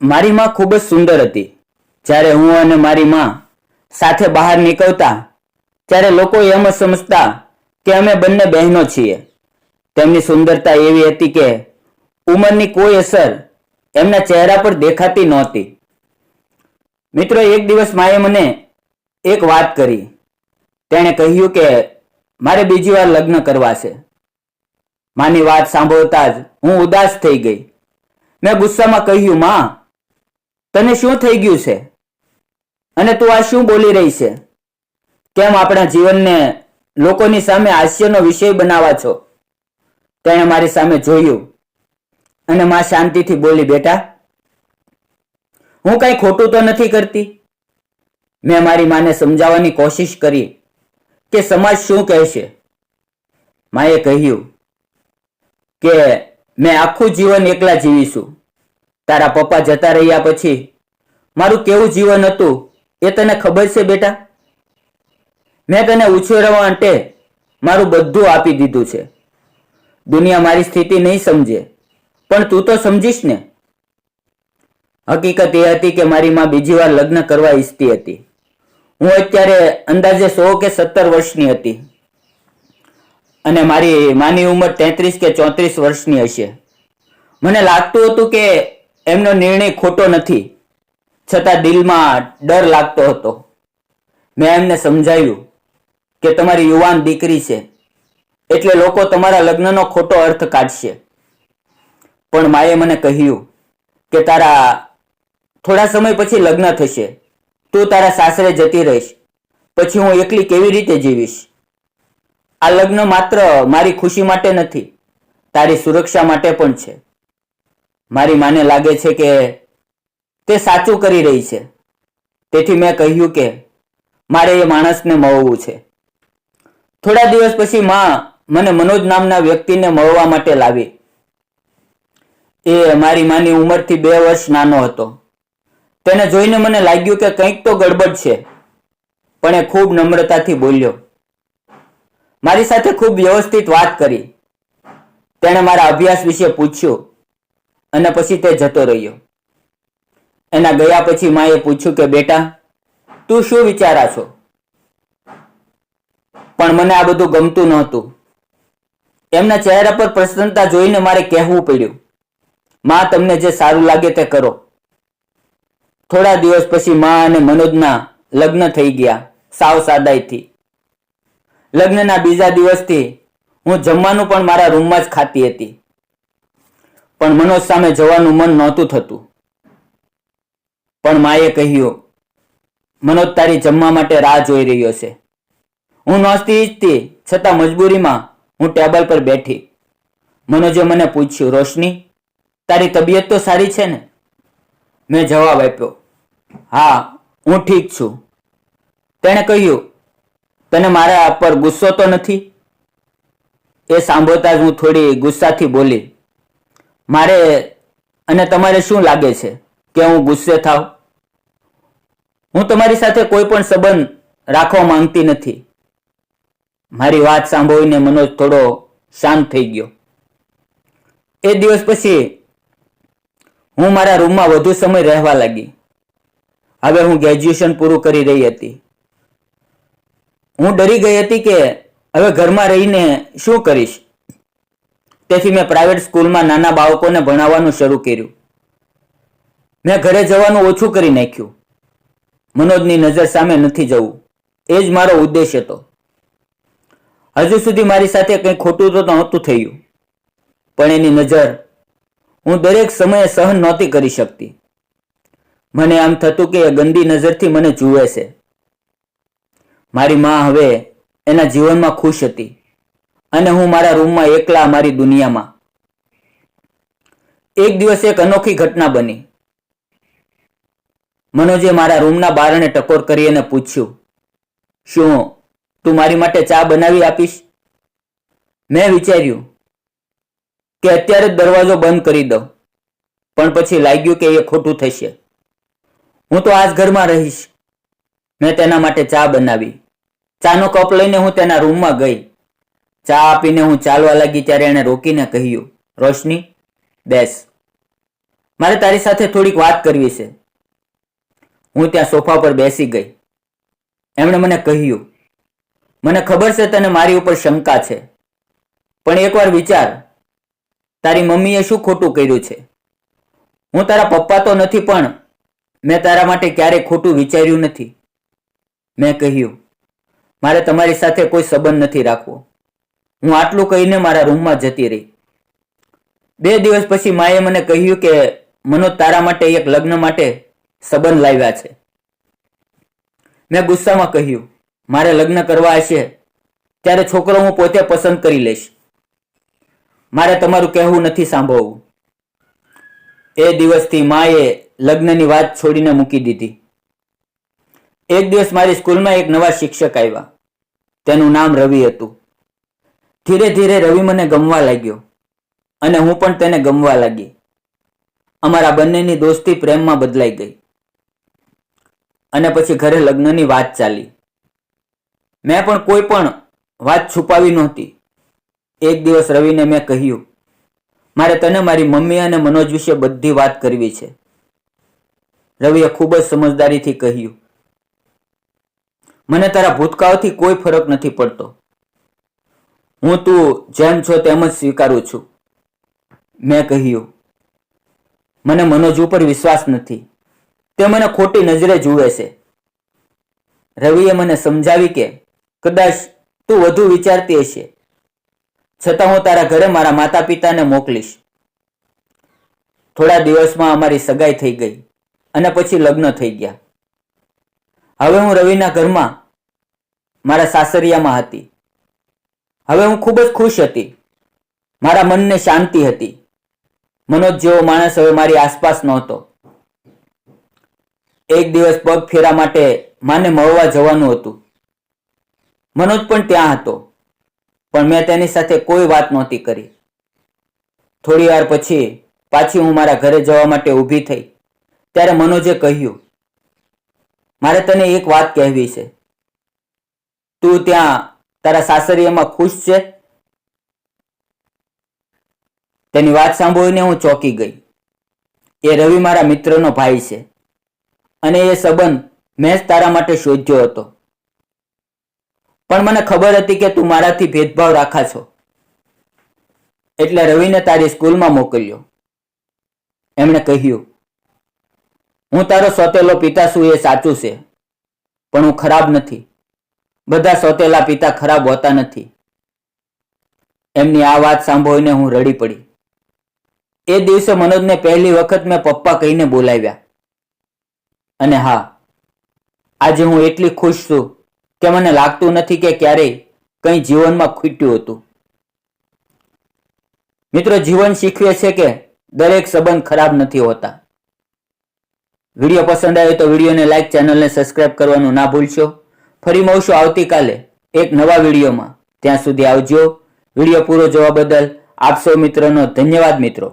મારી માં ખૂબ જ સુંદર હતી. જ્યારે હું અને મારી માં સાથે બહાર નીકળતા ત્યારે લોકો એમ જ સમજતા કે અમે બંને બહેનો છીએ. તેમની સુંદરતા એવી હતી કે ઉંમરની કોઈ અસર એમના ચહેરા પર દેખાતી નહોતી. મિત્રો, એક દિવસ માએ મને એક વાત કરી. તેણે કહ્યું કે મારે બીજી વાર લગ્ન કરવા છે. માની વાત સાંભળતા જ હું ઉદાસ થઈ ગઈ. મેં ગુસ્સામાં કહ્યું, માં, તને શું થઈ ગયું છે અને તું આ શું બોલી રહી છે? કેમ આપણા જીવનને લોકોની સામે હાસ્યનો વિષય બનાવવા છો? તેણે મારી સામે જોયું અને માં શાંતિથી બોલી, બેટા, હું કઈ ખોટું તો નથી કરતી. મેં મારી માને સમજાવવાની કોશિશ કરી કે સમાજ શું કહેશે. માએ કહ્યું કે મેં આખું જીવન એકલા જીવીશું. તારા પપ્પા જતા રહ્યા પછી મારું કેવું જીવન હતું એ તને ખબર છે બેટા? મેં તને ઉછેરવા માટે મારું બધું આપી દીધું છે. દુનિયા મારી સ્થિતિ નહીં સમજે, પણ તું તો સમજીશ ને. હકીકત એ હતી કે મારી માં બીજી વાર લગ્ન કરવા ઈચ્છતી હતી. હું અત્યારે અંદાજે 100 કે 17 વર્ષની હતી અને મારી માની ઉંમર 33 કે 34 વર્ષની હશે. મને લાગતું હતું કે એમનો નિર્ણય ખોટો નથી, છતાં દિલમાં ડર લાગતો હતો. મેં એમને સમજાવ્યું કે તમારી યુવાન દીકરી છે એટલે લોકો તમારા લગ્નનો ખોટો અર્થ કાઢશે. પણ માએ મને કહ્યું કે તારા થોડા સમય પછી લગ્ન થશે. તું તારા સાસરે જતી રહીશ, પછી હું એકલી કેવી રીતે જીવીશ? આ લગ્ન માત્ર મારી ખુશી માટે નથી, તારી સુરક્ષા માટે પણ છે. મારી માને લાગે છે કે તે સાચું કરી રહી છે. તેથી મેં કહ્યું કે મારે એ માણસને મળવું છે. થોડા દિવસ પછી માં મને મનોજ નામના વ્યક્તિને મળવા માટે લાવી. એ મારી માની ઉંમરથી 2 વર્ષ નાનો હતો. તેને જોઈને મને લાગ્યું કે કંઈક તો ગડબડ છે, પણ એ ખૂબ નમ્રતાથી બોલ્યો. મારી સાથે ખૂબ વ્યવસ્થિત વાત કરી. તેણે મારા અભ્યાસ વિશે પૂછ્યું અને પછી તે જતો રહ્યો. એના ગયા પછી માએ પૂછ્યું કે બેટા, તું શું વિચારા છો? પણ મને આ બધું ગમતું નહોતું. એમના ચહેરા પર પ્રસન્નતા જોઈને મારે કહેવું પડ્યું, માં, તમને જે સારું લાગે તે કરો. થોડા દિવસ પછી માં અને મનોજના લગ્ન થઈ ગયા, સાવ સાદાઈથી. લગ્નના બીજા દિવસથી હું જમવાનું પણ મારા રૂમમાં જ ખાતી હતી. પણ મનોજ સામે જવાનું મન નહોતું થતું. પણ માએ કહ્યું, મનોજ તારી જમવા માટે રાહ જોઈ રહ્યો છે. હું નહોતી ઈચ્છતી, છતાં મજબૂરીમાં હું ટેબલ પર બેઠી. મનોજે મને પૂછ્યું, રોશની, તારી તબિયત તો સારી છે ને? મેં જવાબ આપ્યો, હા, હું ઠીક છું. તેણે કહ્યું, તને મારા પર ગુસ્સો તો નથી? એ સાંભળતા જ હું થોડી ગુસ્સાથી બોલી, મારે અને તમારે શું લાગે છે કે હું ગુસ્સે થાવ? હું તમારી સાથે કોઈ પણ સંબંધ રાખવા માંગતી નથી. મારી વાત સાંભળીને મનોજ થોડો શાંત થઈ ગયો. એ દિવસ પછી હું મારા રૂમમાં વધુ સમય રહેવા લાગી. હવે હું ગ્રેજ્યુએશન પૂરું કરી રહી હતી. હું ડરી ગઈ હતી કે હવે ઘરમાં રહીને શું કરીશ. તેથી મેં પ્રાઇવેટ સ્કૂલમાં નાના બાળકોને ભણાવવાનું શરૂ કર્યું. મેં ઘરે જવાનું ઓછું કરી નાખ્યું. મનોજની નજર સામે નથી જવું, એ જ મારો ઉદ્દેશ હતો. હજુ સુધી મારી સાથે કંઈ ખોટું તો નહોતું થયું, પણ એની નજર હું દરેક સમયે સહન નહોતી કરી શકતી. મને આમ થતું કે એ ગંદી નજરથી મને જુએ છે. મારી માં હવે એના જીવનમાં ખુશ હતી અને હું મારા રૂમમાં એકલા મારી દુનિયામાં. એક દિવસ એક અનોખી ઘટના બની. મનોજે મારા રૂમના બારણે ટકોર કરી અને પૂછ્યું, શું તું મારી માટે ચા બનાવી આપીશ? મેં વિચાર્યું કે અત્યારે જ દરવાજો બંધ કરી દઉં, પણ પછી લાગ્યું કે એ ખોટું થશે. હું તો આ જ ઘરમાં રહીશ. મેં તેના માટે ચા બનાવી. ચાનો કપ લઈને હું તેના રૂમમાં ગઈ. ચા આપીને હું ચાલવા લાગી ત્યારે એણે રોકીને કહ્યું, રોશની, બેસ. મારે તારી સાથે થોડીક વાત કરવી છે. હું ત્યાં સોફા પર બેસી ગઈ. એમણે મને કહ્યું, મને ખબર છે તને મારી ઉપર શંકા છે, પણ એકવાર વિચાર, તારી મમ્મીએ શું ખોટું કર્યું છે? હું તારા પપ્પા તો નથી, પણ મેં તારા માટે ક્યારેય ખોટું વિચાર્યું નથી. મેં કહ્યું, મારે તમારી સાથે કોઈ સંબંધ નથી રાખવો. હું આટલું કહીને મારા રૂમમાં જતી રહી. 2 દિવસ પછી માએ મને કહ્યું કે મનોજ તારા માટે એક લગ્ન માટે સંબંધ લાવ્યા છે. મેં ગુસ્સામાં કહ્યું, મારે લગ્ન કરવા હશે ત્યારે છોકરો હું પોતે પસંદ કરી લઈશ. મારે તમારું કહેવું નથી સાંભળવું. એ દિવસથી માએ લગ્નની વાત છોડીને મૂકી દીધી. એક દિવસ મારી સ્કૂલમાં એક નવા શિક્ષક આવ્યા. તેનું નામ રવિ હતું. ધીરે ધીરે રવિ મને ગમવા લાગ્યો અને હું પણ તેને ગમવા લાગી. અમારા બંનેની દોસ્તી પ્રેમમાં બદલાઈ ગઈ અને પછી ઘરે લગ્નની વાત ચાલી. મેં પણ કોઈ પણ વાત છુપાવી નહોતી. એક દિવસ રવિને મેં કહ્યું, મારે તને મારી મમ્મી અને મનોજ વિશે બધી વાત કરવી છે. રવિએ ખૂબ જ સમજદારીથી કહ્યું, મને તારા ભૂતકાળથી કોઈ ફરક નથી પડતો. હું તું જેમ છો તેમ જ સ્વીકારું છું. મેં કહ્યું, મને મનોજ ઉપર વિશ્વાસ નથી. તે મને ખોટી નજરે જુએ છે. રવિએ મને સમજાવી કે કદાચ તું વધુ વિચારતી હશે, છતાં હું તારા ઘરે મારા માતા પિતાને મોકલીશ. થોડા દિવસમાં અમારી સગાઈ થઈ ગઈ અને પછી લગ્ન થઈ ગયા. હવે હું રવિના ઘરમાં મારા સાસરિયામાં હતી. હવે હું ખૂબ જ ખુશ હતી. મારા મનને શાંતિ હતી. મનોજ જેવો માણસ હવે મારી આસપાસ નહોતો. એક દિવસ પગ ફેરા માટે માને મળવા જવાનું હતું. મનોજ પણ ત્યાં હતો, પણ મેં તેની સાથે કોઈ વાત નહોતી કરી. થોડી વાર પછી પાછી હું મારા ઘરે જવા માટે ઊભી થઈ ત્યારે મનોજે કહ્યું, મારે તને એક વાત કહેવી છે. તું ત્યાં તારા સાસરિયામાં ખુશ છે? તેની વાત સાંભળીને હું ચોંકી ગઈ. એ રવિ મારા મિત્રનો ભાઈ છે અને એ સંબંધ મેં જ તારા માટે શોધ્યો હતો. પણ મને ખબર હતી કે તું મારાથી ભેદભાવ રાખા છો, એટલે રવિને તારી સ્કૂલમાં મોકલ્યો. એમણે કહ્યું, હું તારો સોતેલો પિતા છું એ સાચું છે, પણ હું ખરાબ નથી. બધા સોતેલા પિતા ખરાબ હોતા નથી. એમની આ વાત સાંભળીને હું રડી પડી. એ દિવસે મનોજને પહેલી વખત મેં પપ્પા કહીને બોલાવ્યા. અને હા, આજે હું એટલી ખુશ છું કે મને લાગતું નથી કે ક્યારેય કંઈ જીવનમાં ખૂટ્યું હતું. મિત્રો, જીવન શીખવે છે કે દરેક સંબંધ ખરાબ નથી હોતા. વિડીયો પસંદ આવે તો વિડીયોને લાઈક, ચેનલને સબસ્ક્રાઇબ કરવાનું ના ભૂલશો. ફરી મળશું આવતીકાલે એક નવા વિડીયોમાં. ત્યાં સુધી આવજો. વિડીયો પૂરો જોવા બદલ આપ સૌ મિત્રોનો ધન્યવાદ મિત્રો.